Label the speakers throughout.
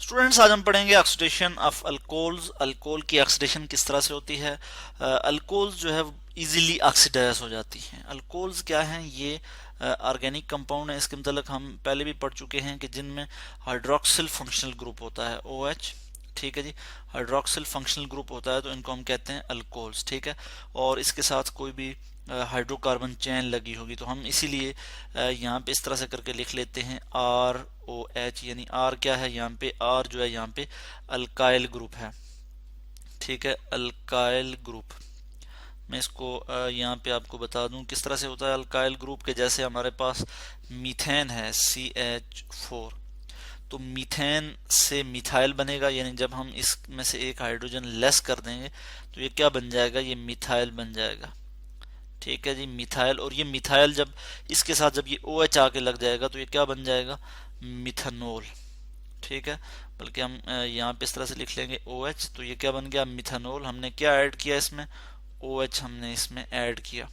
Speaker 1: Students, आज हम पढ़ेंगे ऑक्सीडेशन ऑफ अल्कोहल्स। अल्कोहल की ऑक्सीडेशन किस तरह से होती है। अल्कोहल्स जो है इजीली ऑक्सीडाइज हो जाती हैं। अल्कोहल्स क्या हैं? ये ऑर्गेनिक कंपाउंड है। इसके मतलब हम पहले भी पढ़ चुके हैं कि जिनमें हाइड्रोक्सिल फंक्शनल ग्रुप होता है, OH। ठीक है जी, हाइड्रोक्सिल फंक्शनल ग्रुप होता है तो इनको हम कहते हैं अल्कोहल्स। ठीक है, और इसके साथ कोई भी हाइड्रोकार्बन चेन लगी होगी तो हम इसीलिए यहाँ पे इस तरह से करके लिख लेते हैं ROH। यानी R क्या है यहाँ पे? R जो है यहाँ पे अल्काइल ग्रुप है। ठीक है, अल्काइल ग्रुप। मैं इसको यहाँ पे आपको बता दूं किस तरह से होता है अल्काइल ग्रुप के। जैसे हमारे पास मीथेन है CH4, तो मीथेन से मिथाइल बनेगा, यानी जब हम इसमें से एक हाइड्रोजन लेस कर देंगे तो ये क्या बन जाएगा? ये मिथाइल बन जाएगा। ठीक है जी, मिथाइल। और ये मिथाइल जब इसके साथ जब ये OH आके लग जाएगा तो ये क्या बन जाएगा? मिथानोल। ठीक है, बल्कि हम यहाँ पे इस तरह से लिख लेंगे OH, तो ये क्या बन गया? मिथानोल। हमने क्या ऐड किया इसमें? OH हमने इसमें ऐड किया,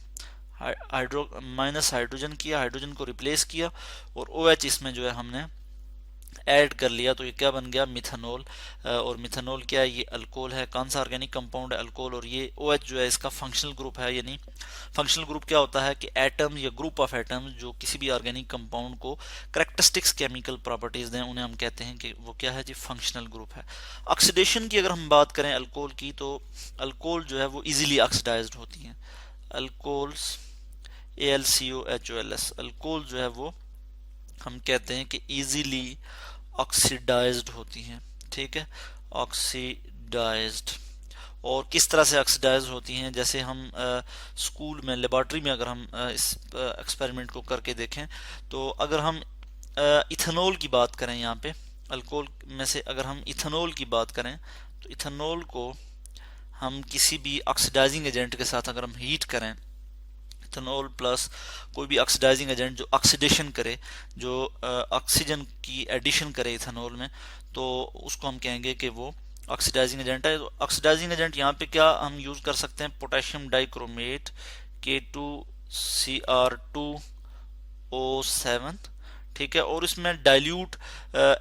Speaker 1: हाइड्रो माइनस हाइड्रोजन किया, हाइड्रोजन को रिप्लेस किया और OH इसमें जो है हमने ऐड कर लिया, तो ये क्या बन गया? मिथानोल। और मिथानोल क्या है? ये अल्कोहल है। कौन सा ऑर्गेनिक कंपाउंड है? अल्कोहल। और ये OH जो है इसका फंक्शनल ग्रुप है। यानी फंक्शनल ग्रुप क्या होता है कि एटम या ग्रुप ऑफ एटम्स जो किसी भी ऑर्गेनिक कंपाउंड को करेक्टरिस्टिक्स केमिकल प्रॉपर्टीज दें, उन्हें हम कहते हैं कि वो क्या है जी? फंक्शनल ग्रुप है। ऑक्सीडेशन की अगर हम बात करें अल्कोहल की, तो अल्कोहल जो है वो इजीली ऑक्सीडाइज्ड होती हैं। अल्कोहल्स AlCOHOLS, अल्कोहल जो है वो हम कहते हैं कि इजीली ऑक्सीडाइज्ड होती हैं। ठीक है, ऑक्सीडाइज्ड। और किस तरह से ऑक्सीडाइज होती हैं? जैसे हम स्कूल में लेबोरेटरी में अगर हम इस एक्सपेरिमेंट को करके देखें, तो अगर हम इथेनॉल की बात करें, यहाँ पे अल्कोहल में से अगर हम इथेनॉल की बात करें, तो इथेनॉल को हम किसी भी ऑक्सीडाइजिंग एजेंट के साथ अगर हम हीट करें, इथेनॉल प्लस कोई भी ऑक्सीडाइजिंग एजेंट जो ऑक्सीडेशन करे, जो ऑक्सीजन की एडिशन करे इथेनॉल में, तो उसको हम कहेंगे कि वो ऑक्सीडाइजिंग एजेंट है। तो ऑक्सीडाइजिंग एजेंट यहाँ पे क्या हम यूज कर सकते हैं? Potassium dichromate K2Cr2O7। ठीक है, और इसमें डाइल्यूट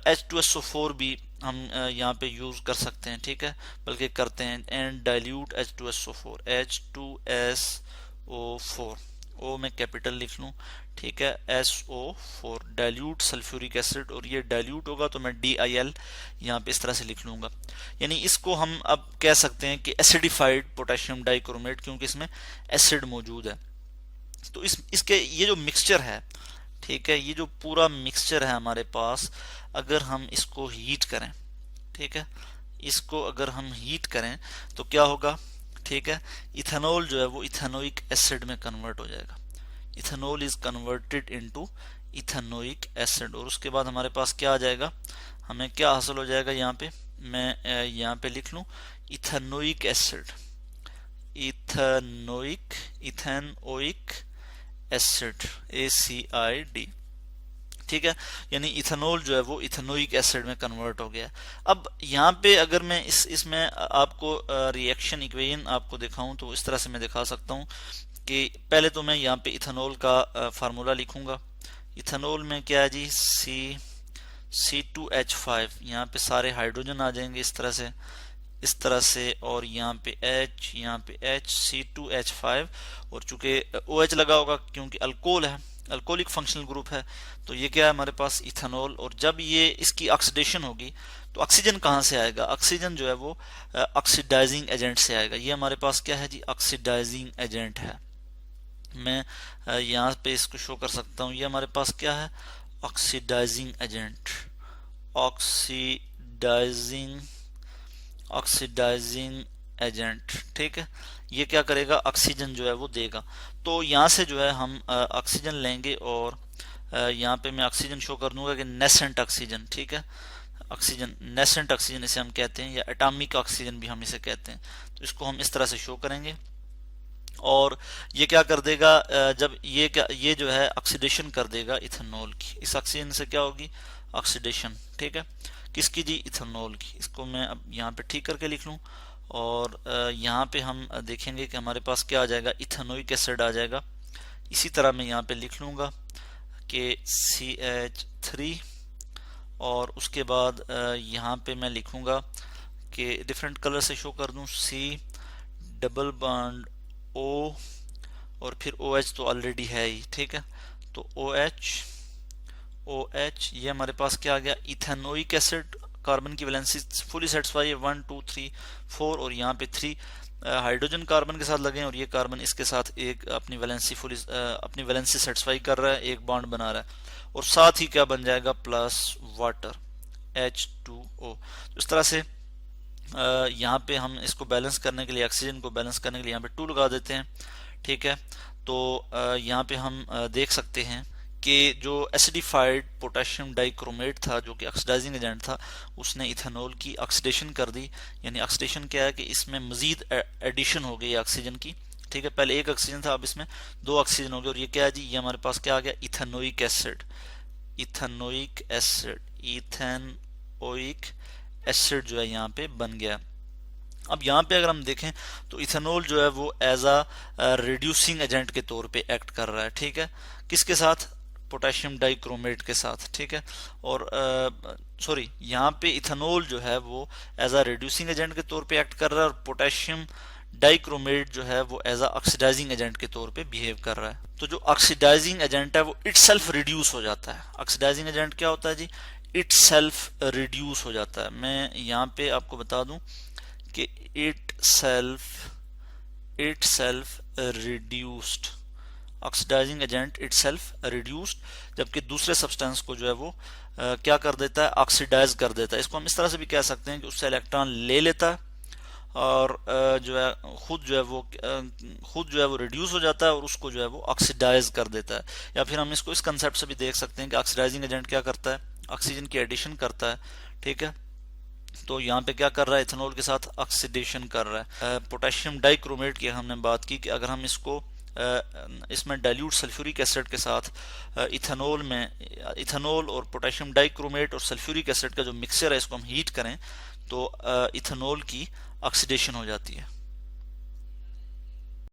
Speaker 1: H2SO4 भी हम यहाँ पे यूज कर सकते हैं। ठीक है, बल्कि करते हैं। एंड डाइल्यूट H2SO4 ओ मैं कैपिटल लिख लूँ। ठीक है, SO4 डाइल्यूट सल्फ्यूरिक एसिड, और ये डाइल्यूट होगा तो मैं DIL यहाँ पे इस तरह से लिख लूँगा। यानी इसको हम अब कह सकते हैं कि एसिडिफाइड पोटेशियम डाइक्रोमेट, क्योंकि इसमें एसिड मौजूद है। तो इसके ये जो मिक्सचर है, ठीक है, ये जो पूरा मिक्सचर है हमारे पास, अगर हम इसको हीट करें, ठीक है, इसको अगर हम हीट करें तो क्या होगा? ठीक है, इथेनॉल जो है वो इथेनोइक एसिड में कन्वर्ट हो जाएगा। Ethanol is converted into ethanoic acid, और उसके बाद हमारे पास क्या आ जाएगा? हमें क्या हासिल हो जाएगा? यहाँ पे मैं यहाँ पे लिख लूँ ethanoic acid, ethanoic acid ACID। ठीक है, यानी इथेनॉल जो है वो इथेनोइक एसिड में कन्वर्ट हो गया। अब यहाँ पे अगर मैं इसमें आपको रिएक्शन इक्वेशन आपको दिखाऊं तो इस तरह से मैं दिखा सकता हूँ कि पहले तो मैं यहाँ पे इथेनॉल का फार्मूला लिखूंगा। इथेनॉल में क्या है जी? C2H5, यहाँ पे सारे हाइड्रोजन आ जाएंगे इस तरह से, और यहाँ पे H, यहाँ पे H, C2H5, और चूंकि OH लगा होगा क्योंकि अल्कोहल है, अल्कोहलिक फंक्शनल ग्रुप है, तो ये क्या है हमारे पास? इथेनॉल। और जब ये इसकी ऑक्सीडेशन होगी तो ऑक्सीजन कहाँ से आएगा? ऑक्सीजन जो है वो ऑक्सीडाइजिंग एजेंट से आएगा। ये हमारे पास क्या है जी? ऑक्सीडाइजिंग एजेंट है। मैं यहाँ पे इसको शो कर सकता हूँ। ये हमारे पास क्या है? Oxidising agent, oxidising agent. ठीक है, ये क्या करेगा? ऑक्सीजन जो है वो देगा। तो यहाँ से जो है हम ऑक्सीजन लेंगे, और यहाँ पे मैं ऑक्सीजन शो कर दूंगा कि नेसेंट ऑक्सीजन। ठीक है, ऑक्सीजन, नेसेंट ऑक्सीजन इसे हम कहते हैं, या एटॉमिक ऑक्सीजन भी हम इसे कहते हैं। तो इसको हम इस तरह से शो करेंगे, और ये क्या कर देगा? जब ये जो है ऑक्सीडेशन कर देगा इथेनॉल की, इस ऑक्सीजन से क्या होगी? ऑक्सीडेशन। ठीक है, किसकी जी? इथेनॉल की। इसको मैं अब यहाँ पे ठीक करके लिख लूँ, और यहाँ पे हम देखेंगे कि हमारे पास क्या आ जाएगा? इथेनोइक एसिड आ जाएगा। इसी तरह मैं यहाँ पे लिख लूँगा कि CH3 और उसके बाद यहाँ पे मैं लिखूँगा कि डिफरेंट कलर से शो कर दूँ, C डबल बॉन्ड O और फिर OH तो ऑलरेडी है ही, ठीक है। तो OH ये हमारे पास क्या आ गया, इथेनोइक एसिड। कार्बन की वैलेंसी फुली सेटिस्फाई है, 1 2 3 4 और यहाँ पे 3 हाइड्रोजन कार्बन के साथ लगे हैं और ये कार्बन इसके साथ एक अपनी वैलेंसी सेटिस्फाई कर रहा है, एक बॉन्ड बना रहा है और साथ ही क्या बन जाएगा, प्लस वाटर H2O। तो इस तरह से यहाँ पे हम इसको बैलेंस करने के लिए, ऑक्सीजन को बैलेंस करने के लिए यहाँ पे 2 लगा देते हैं, ठीक है। तो यहाँ पे हम देख सकते हैं कि जो एसिडिफाइड पोटेशियम डाइक्रोमेट था जो कि ऑक्सीडाइजिंग एजेंट था, उसने इथेनॉल की ऑक्सीडेशन कर दी। यानी ऑक्सीडेशन क्या है कि इसमें मजीद एडिशन हो गई ऑक्सीजन की, ठीक है। पहले एक ऑक्सीजन था, अब इसमें 2 ऑक्सीजन हो गए और ये क्या है जी, ये हमारे पास क्या आ गया, इथेनोइक एसिड। इथेनोइक एसिड जो है यहाँ पे बन गया। अब यहाँ पे अगर हम देखें तो इथेनॉल जो है वो एज अ रिड्यूसिंग एजेंट के तौर पे एक्ट कर रहा है, ठीक है। किसके साथ, पोटेशियम डाइक्रोमेट के साथ, ठीक है। और सॉरी, यहाँ पे इथेनॉल जो है वो एज अ रिड्यूसिंग एजेंट के तौर पे एक्ट कर रहा है और पोटेशियम डाइक्रोमेट जो है वो एज अ ऑक्सीडाइजिंग एजेंट के तौर पे बिहेव कर रहा है। तो जो ऑक्सीडाइजिंग एजेंट है वो इटसेल्फ रिड्यूस हो जाता है। ऑक्सीडाइजिंग एजेंट क्या होता है जी, इटसेल्फ रिड्यूस हो जाता है। मैं यहाँ पे आपको बता दूं कि itself reduced, oxidising agent itself reduced, जबकि दूसरे सब्सटेंस को जो है वो क्या कर देता है, ऑक्सीडाइज कर देता है। इसको हम इस तरह से भी कह सकते हैं कि उससे इलेक्ट्रॉन ले लेता है और जो है खुद जो है वो रिड्यूस हो जाता है और उसको जो है वो ऑक्सीडाइज कर देता है। या फिर हम इसको इस कंसेप्ट से भी देख सकते हैं कि ऑक्सीडाइजिंग एजेंट क्या करता है, ऑक्सीजन की एडिशन करता है, ठीक है। तो यहाँ पे क्या कर रहा है, इथेनॉल के साथ ऑक्सीडेशन कर रहा है। पोटेशियम डाइक्रोमेट की हमने बात की कि अगर हम इसमें डाइल्यूट सल्फ्यूरिक एसिड के साथ इथेनॉल और पोटेशियम डाइक्रोमेट और सल्फ्यूरिक एसिड का जो मिक्सचर है इसको हम हीट करें तो इथेनॉल की ऑक्सीडेशन हो जाती है।